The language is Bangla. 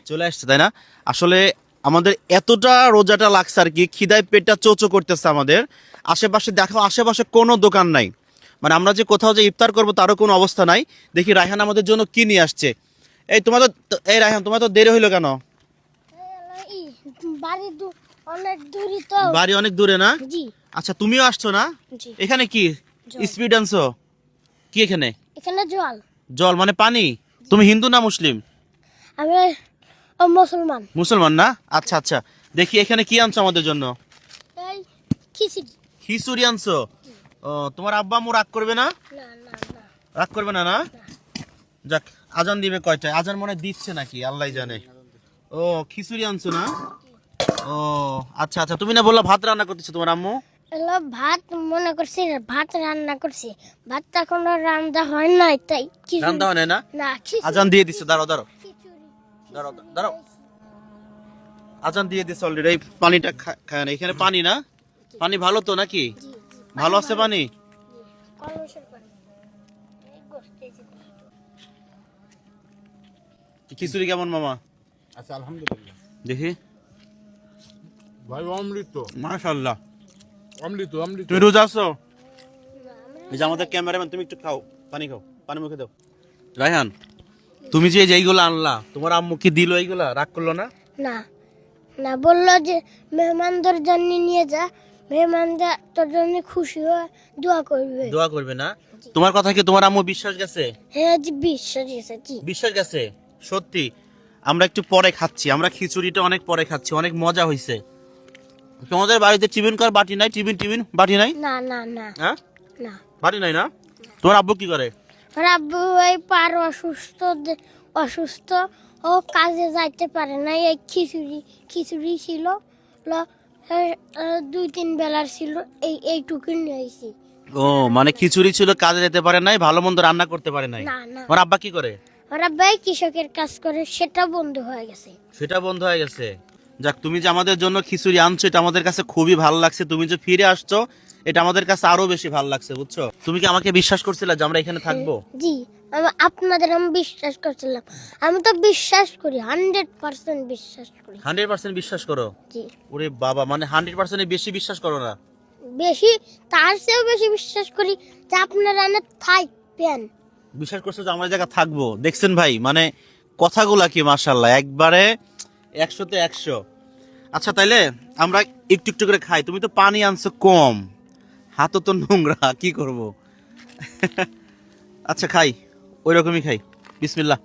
চলে আসছে তাই না? আসলে আমাদের এতটা রোজাটা লাগছে আর কি, খিদায় পেটটা চোচো করতেছে আমাদের। আশেপাশে দেখো, আশেপাশে কোনো দোকান নাই, মানে আমরা যে কোথাও যে ইফতার করবো তারও কোনো অবস্থা নাই। দেখি রায়হান আমাদের জন্য কি নিয়ে আসছে। এই তোমাদের, এই রায়হান তোমার তো দেরি হইলো কেন? অনেক দূরে তো। বাড়ি অনেক দূরে না? জি। আচ্ছা তুমিও আসছো না? জি। এখানে কি স্পিড আনছো? কি এখানে? এখানে জল। জল মানে পানি? তুমি হিন্দু না মুসলিম? আমি মুসলমান। মুসলমান না? আচ্ছা আচ্ছা, দেখি এখানে কি আনছো আমাদের জন্য? এই খিচুড়ি। খিচুড়ি আনছো? ও, তোমার আব্বা আম্মু রাগ করবে না? না না না। রাগ করবে না? না, যাক। আজান দিবে কয়টায়? আজান মনে হয় দিচ্ছে নাকি, আল্লাহ জানে। ও, খিচুড়ি আনছো না? ও আচ্ছা আচ্ছা, তুমি না বললা ভাত রান্না করতেছো তোমার আম্মু? এলো ভাত মনে করছি, ভাত রান্না করছি, ভাতটা কোনো রান্না হয় নাই তাই খিচুড়ি। রান্না হয় না? না খিচুড়ি। আজান দিয়ে দিচ্ছে, দাঁড়াও দাঁড়াও খিচুড়ি। দাঁড়াও দাঁড়াও, আজান দিয়ে দিচ্ছে অলরেডি। এই পানিটা খায় না, এখানে পানি না? পানি ভালো তো নাকি? জি জি। ভালো আছে পানি? কলমের পানি। এই গোস্তে জি। খিচুড়ি কেমন মামা? আচ্ছা আলহামদুলিল্লাহ দেখি। ভাই অমৃত মাশাআল্লাহ। অমৃত অমৃত তুমি রোজা আছো? না, আমরা এই যে আমাদের ক্যামেরাম্যান, তুমি একটু খাও, পানি খাও, পানি মুখে দাও। রায়হান, তুমি যে এইগুলো আনলা, তোমার আম্মু কি দিল এইগুলা? রাগ করলো না? না না, বললো যে মেহমানদের জন্য নিয়ে যা, মেহমানরা তোর জন্য খুশি হয়ে দোয়া করবে। দোয়া করবে না? তোমার কথা কি তোমার আম্মু বিশ্বাস গেছে? হ্যাঁ জি, বিশ্বাস আছে জি। বিশ্বাস গেছে সত্যি? আমরা একটু পরে খাচ্ছি, আমরা খিচুড়িটা অনেক পরে খাচ্ছি, অনেক মজা হয়েছে। তোমাদের বাড়িতে টিফিন করার বাটি নাই? টিফিন টিফিন বাটি নাই? না না না হ্যাঁ, না। বাটি নাই না? তোমার আব্বু কি করে? আর আব্বু এই পার অসুস্থ, অসুস্থ, ও কাজে যাইতে পারে না। এই খিচুড়ি ছিল, দুই তিন বেলার ছিল, এইটুকু নিয়েছি। ও, মানে খিচুড়ি ছিল, কাজে যেতে পারে নাই, ভালো মন্দ রান্না করতে পারে নাই। না না। তোমার আব্বা কি করে? আর আব্বাই কৃষকের কাজ করে, সেটা বন্ধ হয়ে গেছে। সেটা বন্ধ হয়ে গেছে। যাক, তুমি যে আমাদের জন্য খিচুড়ি আনছো এটা আমাদের কাছে খুবই ভালো লাগছে। তুমি যে ফিরে আসছো এটা আমাদের কাছে আরো বেশি ভালো লাগছে, বুঝছো? তুমি কি আমাকে বিশ্বাস করছিলে যে আমরা এখানে থাকবো? জি, আপনাদের আমি বিশ্বাস করছিলাম। আমি তো বিশ্বাস করি, 100% বিশ্বাস করি। 100% বিশ্বাস করো? জি। ওরে বাবা, মানে 100% বেশি বিশ্বাস করো না? বেশি, তার চেয়েও বেশি বিশ্বাস করি যে আপনারা না থাকবেন। বিশ্বাস করছো যে আমরা এই জায়গা থাকবো? দেখছেন ভাই, মানে কথাগুলা কি মাশাআল্লাহ, একবারে 100-তে 100। আচ্ছা তাইলে আমরা একটু একটু করে খাই। তুমি তো পানি আনছো কম, হাতও তো নোংরা, কি করব? আচ্ছা খাই, ওই রকমই খাই। বিসমিল্লাহ।